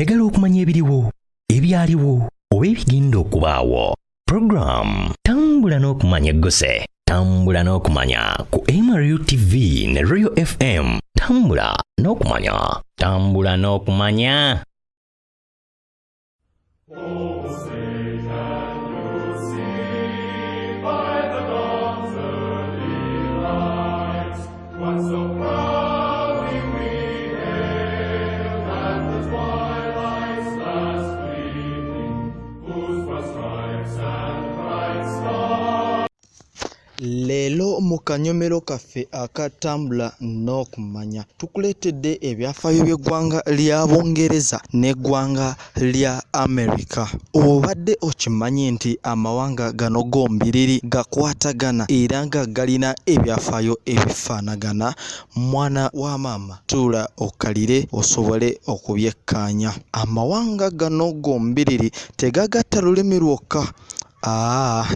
oyagala okumanya ebiriwo, ebyaliwo, oba ebigenda okubaawo. Program Tambula n'okumanya eggose. Tambula n'okumanya ku MRU TV ne Royal FM. Tambula n'okumanya. Tambula n'okumanya. Lelo mu kanyomero kaffe akatambula n'okumanya tukuleetedde ebyafaayo by'eggwanga lya Bungereza n'eggwanga lya America. Obadde okimanyi nti amawanga gano gombiriri gakwatagana era nga galina ebyafaayo ebifaanagana? Mwana wa maama, tuula okkalire osobole okubyekkaanya. Amawanga gano gombiriri tegagatta lulimi lwokka.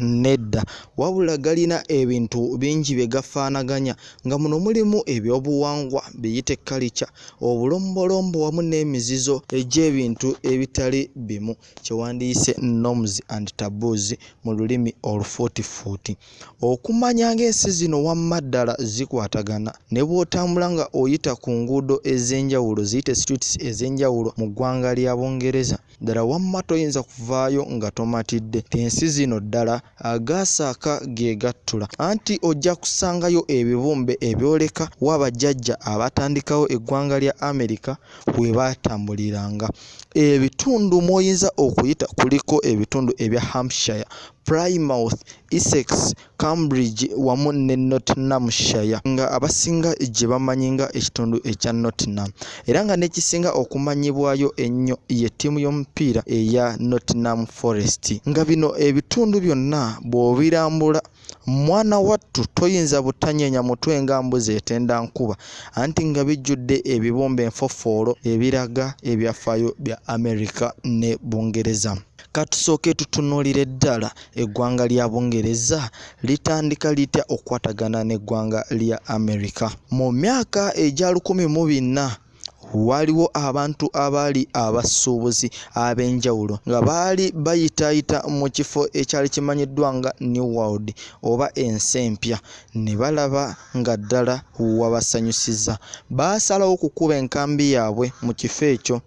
Nedda, wabula galina ebintu bingi bye gafaanaganya nga muno mulimu ebyobuwangwa biyite culture, obulombolombo wamu n'emizizo egy'ebintu ebitali bimu kyewandiyise norms and taboos mu lulimi olufuutifuuti. Okumanya ng'ensi zino wamma ddala zikwatagana ne bw'otambula nga oyita ku nguudo ez'enjawulo ziyite streets ez'enjawulo mu ggwanga lya Bungereza, ddala wamma toyinza kuvaayo nga tomatidde. Ensi zino ddala agaasaaka ge gattula, anti ojja kusangayo ebibumbe ebyoleka w'abajjajja abatandikawo eggwanga lya America we baatambuliranga. Ebitundu mw'oyinza okuyita kuliko ebitundu ebya Hampshire, Plymouth, Essex, Cambridge wamu ne Nottinghamshire nga abasinga gye bamanyi nga ekitundu ekya Nottingham, era nga nekisinga okumanyibwayo ennyo ye ttiimu y'omupiira eya Nottingham Forest. Nga bino ebitundu byonna bw'obirambula mwana wattu toyinza butanyeenya mutwe nga mbuzi etenda nkuba, anti nga bijjudde ebibumbe enfofoolo ebiraga ebyafaayo bya America ne Bungereza. Katusooke tutunuulire ddala eggwanga lya Bungereza litandika litya okukwatagana n'eggwanga lya America. Mu myaka egya 1400 waliwo abantu abaali abasuubuzi ab'enjawulo nga baali bayitaayita mu kifo ekyali kimanyiddwa nga New World oba ensi empya, ne balaba nga ddala wabasanyusiza. Baasalawo okukuba enkambi yaabwe mu kifo ekyo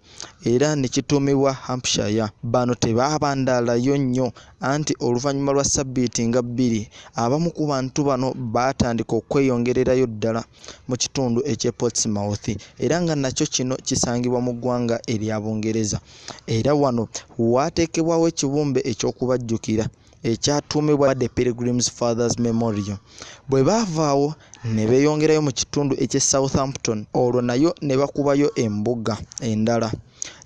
era ne kituumibwa Hampshire. Bano tebaabandaalayo nnyo, anti oluvannyuma lwa ssabbiiti nga 2 abamu ku bantu bano baatandika okweyongererayo ddala mu kitundu eky'e Portsmouth, era nga nakyo kino kisangibwa mu ggwanga erya Bungereza. Era wano waateekebwawo ekibumbe eky'okubajjukira ekyatuumibwa The Pilgrim's Fathers Memorial. Bwe baavaawo ne beeyongerayo mu kitundu eky'e Southampton, olwo nayo ne bakubayo embuga endala.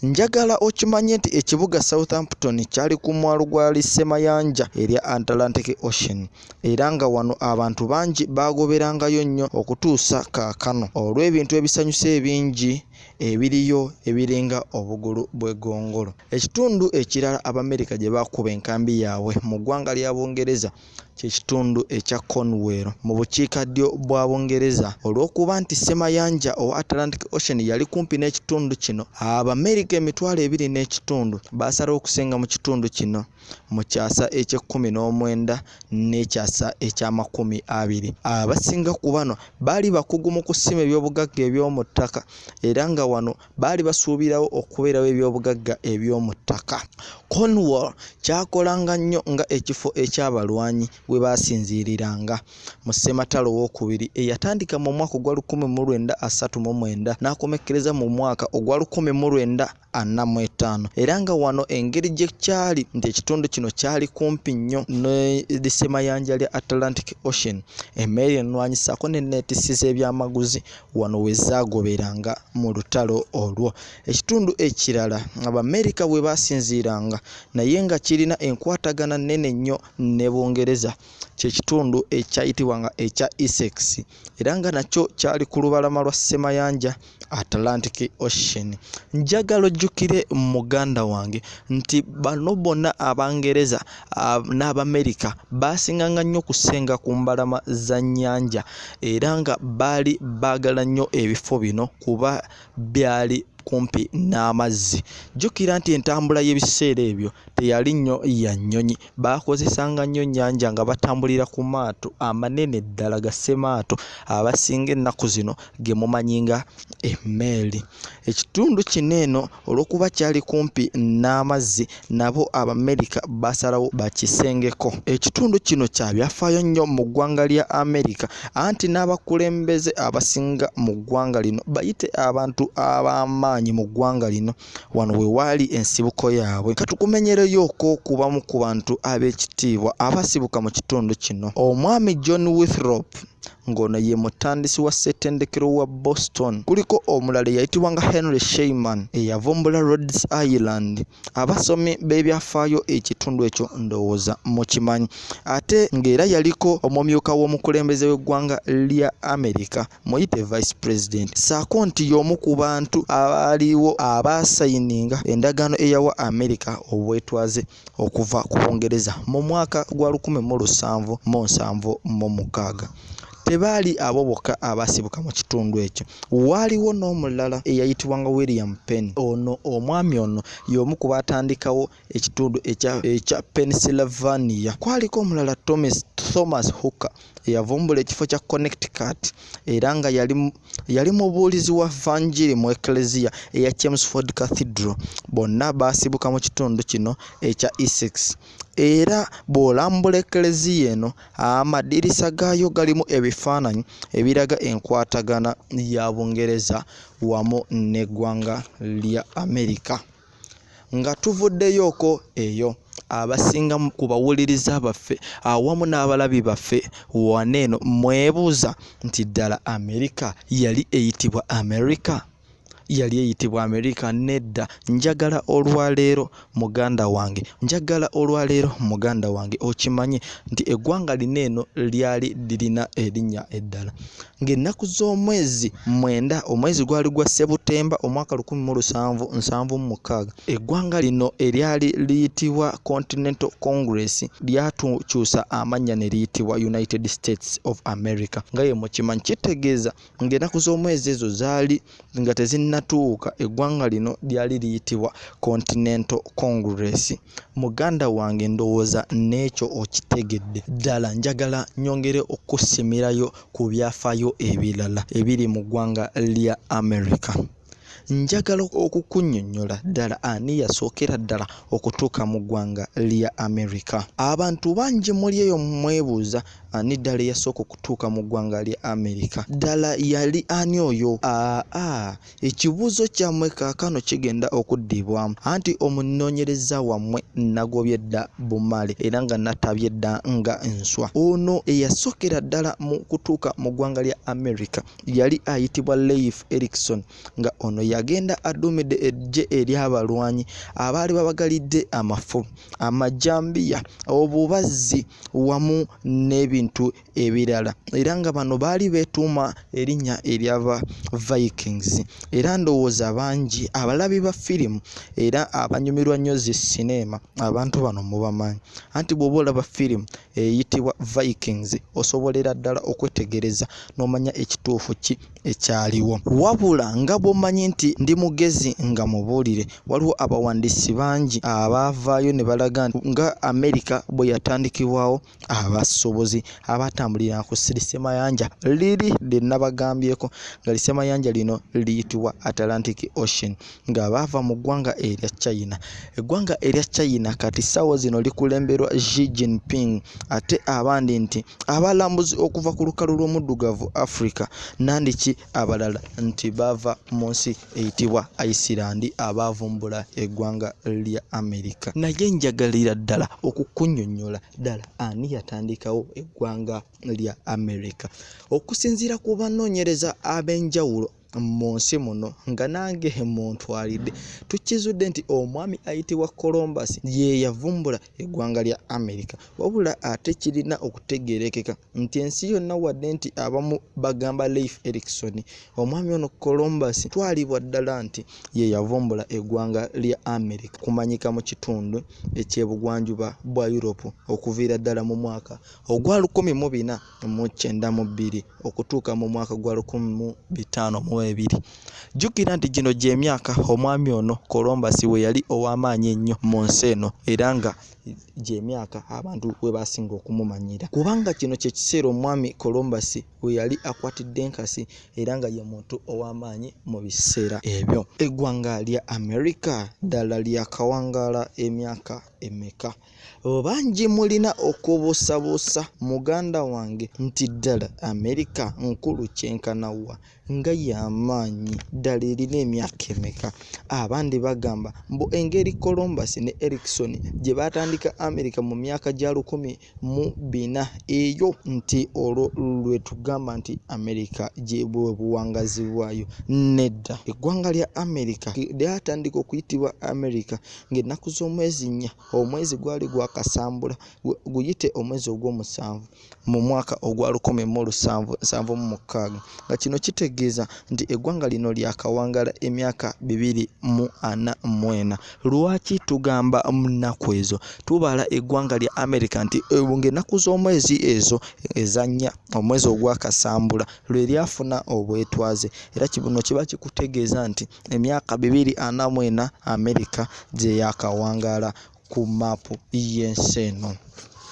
Njagala okimanye nti ekibuga Southampton kyali ku mwalo gwa Ssemayanja erya Atlantic Ocean, era nga wano abantu bangi baagoberangayo nnyo okutuusa kaakano olw'ebintu ebisanyusa ebingi ebiriyo ebiringa obugulu bw'eggongolo. Ekitundu ekirala Abamerika gye baakuba enkambi yaabwe mu ggwanga lya Bungereza kye kitundu ekya Cornwall mu bukiikaddyo bwa Bungereza. Olw'okuba nti Ssemayanja owa Atlantic Ocean yali kumpi n'ekitundu kino, Abamerika 20,000 baasalawo okusenga mu kitundu kino mu kyasa eky'e19 n'ekyasa eky'amakumi 20. Abasinga ku bano baali bakugu mu kusima ebyobugagga eby'omu ttaka, era nga wano baali basuubirawo okubeerawo ebyobugagga eby'omu ttaka. Cornwall kyakolanga nnyo nga ekifo eky'abalwanyi we baasinziiriranga. Mu Ssematalo II eyatandika mu mwaka ogwa 1939 n'akomekkereza mu mwaka ogwa 1945, era nga wano engeri gye kyali nti ekitundu kino kyali kumpi nnyo n'Issemayanja lya Atlantic Ocean, emmeeri ennwanyisaako ne neetisi z'ebyamaguzi wano we zaagoberanga mu lutalo olwo. Ekitundu ekirala Abamerika we baasinziiranga naye nga kirina enkwatagana nnene nnyo ne Bungereza kye kitundu ekyayitibwanga ekya Essex, era nga nakyo kyali ku lubalama lwa Ssemayanja Atlantic Ocean. Njagala ojjukire muganda wange nti bano bonna Abangereza n'Abamerika baasinganga nnyo kusenga ku mbalama za nnyanja, era nga baali baagala nnyo ebifo bino kuba byali kumpi n'amazzi. Jjukira nti entambula y'ebiseera ebyo teyali nnyo ya nnyonyi, baakozesanga nnyo nnyanja nga batambulira ku maato amanene ddala ga ssemaato abasinga ennaku zino ge mumanyi nga emmeeri. Ekitundu kino eno olw'okuba kyali kumpi n'amazzi nabo Abamerika basalawo bakisengeko. Ekitundu kino kya byafaayo nnyo mu ggwanga lya Amerika, anti n'abakulembeze abasinga mu ggwanga lino bayite abantu ab'amaanyi mu ggwanga lino, wano we waali ensibuko yaabwe. Katukumenyereyo okubamu ku bantu ab'ekitiibwa abasibuka mu kitundu kino. Omwami John Winthrop ng'ono ye mutandisi wa ssettendekero wa Boston. Kuliko omulala eyayitibwa nga Henry Sherman eyavumbula Rhodes Island. Abasomi b'ebyafaayo ekitundu ekyo ndowooza mukimanyi. Ate ng'era yaliko omumyuka w'omukulembeze w'eggwanga lya Amerika, muyite Vice President, saako nti y'omu ku bantu abaaliwo abaasayininga endagaano eyawa Amerika obwetwaze okuva ku Bungereza mu mwaka gwa 1776. Tebaali abo bokka abasibuka mu kitundu ekyo, waaliwo n'omulala eyayitibwa nga William Penn. Ono omwami ono y'omu ku baatandikawo ekitundu ekya Pennsylvania. Kwaliko omulala Thomas Hooker eyavumbula ekifo kya Connecticut era nga yali mubuulizi wa vanjiri mu Ecclesia eya Chelmsford Cathedral. Bonna baasibuka mu kitundu kino ekya Essex. Era bw'olambula Ecclesia eno amadirisa gaayo galimu ebifaananyi ebiraga enkwatagana ya Bungereza wamu n'eggwanga lya Amerika. Nga tuvuddeyoko eyo, abasinga ku bawuliriza baffe awamu n'abalabi baffe waneeno mwebuuza nti ddala Amerika yali eyitibwa Amerika? Yali eyitibwa Amerika? Nedda. Njagala olwaleero muganda wange okimanye nti eggwanga lino eno lyali lirina erinnya eddala. Ng'ennaku z'omwezi 9 omwezi gwali gwa Sebutemba omwaka 1776 eggwanga lino eryali liyitibwa Continental Congress lyatukyusa amannya ne liyitibwa United States of America. Nga ye mukimanyi kitegeeza ng'ennaku z'omwezi ezo zaali nga tezinnatuuka, eggwanga lino lyali liyitibwa Continental Congress. Muganda wange ndowooza n'ekyo okitegedde ddala. Njagala nyongere okusimirayo ku byafaayo ebirala ebiri mu ggwanga lya Amerika. Njagala okukunnyonnyola ddala ani yasookera ddala okutuuka mu ggwanga lya Amerika. Abantu bangi muli eyo mwebuuza ani ddala yasooka okutuuka mu ggwanga lya Amerika. Ddala yali ani oyo? Ekibuuzo kyammwe kaakano kigenda okuddibwamu, anti omunoonyereza wammwe nagobye dda bumale era nga natabye dda nga enswa. Ono eyasookera ddala mu kutuuka mu ggwanga lya Amerika yali ayitibwa Leif Erikson, nga ono yagenda aduumidde eggye ery'abalwanyi abaali babagalidde amafu, amajambiya, obubazzi wamu n'ebintu ebirala, era nga bano baali beetuuma erinnya ery'aba Vikings. Era ndowooza bangi abalabi ba firimu era abanyumirwa nnyo zi sinema abantu bano mubamanyi, anti bw'oba olaba firimu eyitibwa Vikings osobolera ddala okwetegereza n'omanya ekituufu ki ekyaliwo. Wabula nga bw'omanyi nti ndi mugezi nga mubuulire, waliwo abawandiisi bangi abaavaayo ne balaga nga Amerika bwe yatandikibwawo abasobozi abatambulira ku sirisemayanja liri lye nabagambyeko, nga lisemayanja lino liyitibwa Atlantic Ocean, nga baava mu ggwanga erya China. Eggwanga erya China kati ssaawa zino likulemberwa Xi Jinping, ate abandi nti abalambuzi okuva ku lukalu lw'omuddugavu Africa, nandiki abalala nti baava mu nsi eyitibwa Iceland abaavumbula eggwanga lya Amerika. Naye njagalira ddala okukunnyonnyola ddala ani yatandikawo eggwanga lya Amerika. Okusinziira ku banoonyereza ab'enjawulo mu nsi muno nga nange muntwalidde, tukizudde nti omwami ayitibwa Columbus ye yavumbula eggwanga lya Amerika. Wabula ate kirina okutegeerekeka nti ensi yonna wadde nti abamu bagamba Leif Erikson, omwami ono Columbus twalibwa ddala nti ye yavumbula eggwanga lya Amerika, kumanyika mu kitundu ekyebugwanjuba bwa Europe okuviira ddala mu mwaka ogwa 1492 okutuuka mu mwaka gwa 1500 2. Jjukira nti gino gy'emyaka omwami ono Columbus we yali ow'amaanyi ennyo mu nsi eno era nga gy'emyaka abantu we basinga okumumanyira. Kubanga kino kye kiseera omwami Columbus we yali akwatidde enkasi era nga ye muntu ow'amaanyi mu biseera ebyo. Eggwanga lya America ddala lyakawangaala emyaka emeka? Bangi mulina okubuusabuusa muganda wange nti ddala America nkulu kyenkanawa nga y'amaanyi ddala erina emyaka emeka? Abandi bagamba mbu engeri Columbus ne Erikson gye batandika America mu myaka gya 1400 eyo nti olwo lwe tugamba nti America gye buwangazi bwayo. Nedda, eggwanga lya America lyatandika okuyitibwa America ng'ennaku z'omwezi 4 omwezi gwali gwakasambula guyite omwezi ogw'omusanvu mu mwaka ogwa 1776 nga kino kitegeeza nti eggwanga lino lyakawangala emyaka 244. Lwaki tugamba mu nnaku ezo tubala eggwanga lya America nti ng'ennaku z'omwezi ezo ezannya omwezi ogwakasambula lwe lyafuna obwetwaze, era kino kiba kikutegeeza nti emyaka 244 America gye yakawangala ku mapu y'ensi eno.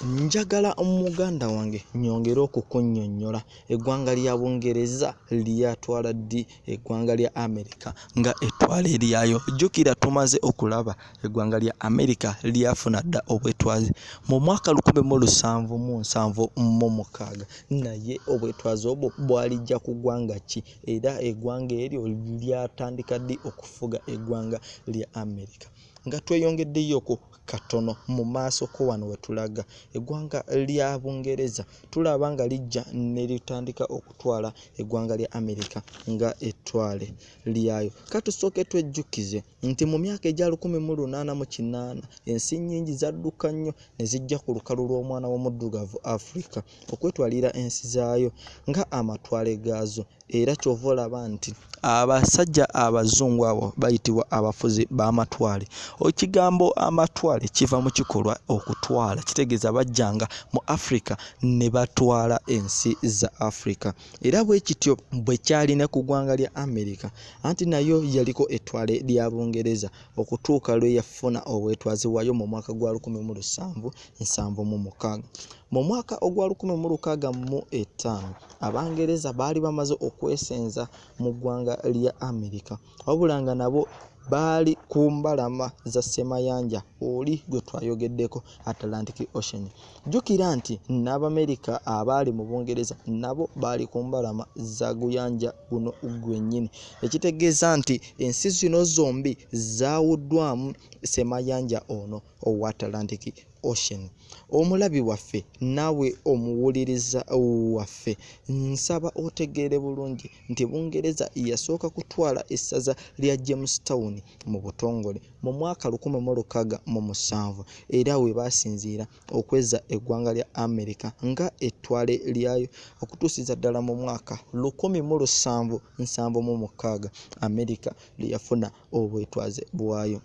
Njagala omuganda wange nyongere okukunnyonnyola eggwanga lya Bungereza lyatwala ddi eggwanga lya America nga ettwala eryayo. Jjukira tumaze okulaba eggwanga lya America lyafuna dda obwetwaze mu mwaka 1776 naye obwetwaze obwo bwalijja ku ggwanga ki era eggwanga eryo lyatandika ddi okufuga eggwanga lya America? Nga tweyongeddeyo katono mu maaso ko wano wetulaga eggwanga lya Bungereza tulaba nga lijja ne litandika okutwala eggwanga lya America nga ettwale lyayo. Katusooke twejjukize nti mu myaka egya 1808 ensi nnyingi zadduka nnyo ne zijja ku lukalu lw'omwana w'omuddugavu Africa okwetwalira ensi zaayo nga amatwale gaazo, era kyova olaba nti abasajja abazungu abo bayitibwa abafuzi b'amatwale. Ekigambo amatwale kiva mu kikolwa okutwala, kitegeeza bajjanga mu Africa ne batwala ensi za Africa. Era bwe kityo bwe kyali ne ku ggwanga lya America anti nayo yaliko ettwale lya Bungereza okutuuka lwe yafuna obwetwaze bwayo mu mwaka gwa 1776. Mu mwaka ogwa 1605 Abangereza baali bamaze okwesenza mu ggwanga lya America, wabula nga nabo baali ku mbalama za Semayanja oli gwe twayogeddeko Atlantic Ocean. Jjukira nti n'Abamerika abaali mu Bungereza nabo baali ku mbalama za guyanja guno gwennyini, ekitegeeza nti ensi zino zombi zaawuddwamu Semayanja ono owa Atlantic Ocean. Omulabi waffe naawe omuwuliriza waffe, nsaba otegeere bulungi nti Bungereza yasooka kutwala essaza lya Jamestown mu butongole mu mwaka 1607 era we basinziira okweza eggwanga lya America nga ettwale lyayo okutuusiza ddala mu mwaka 1776 America lye yafuna obwetwaze bwayo.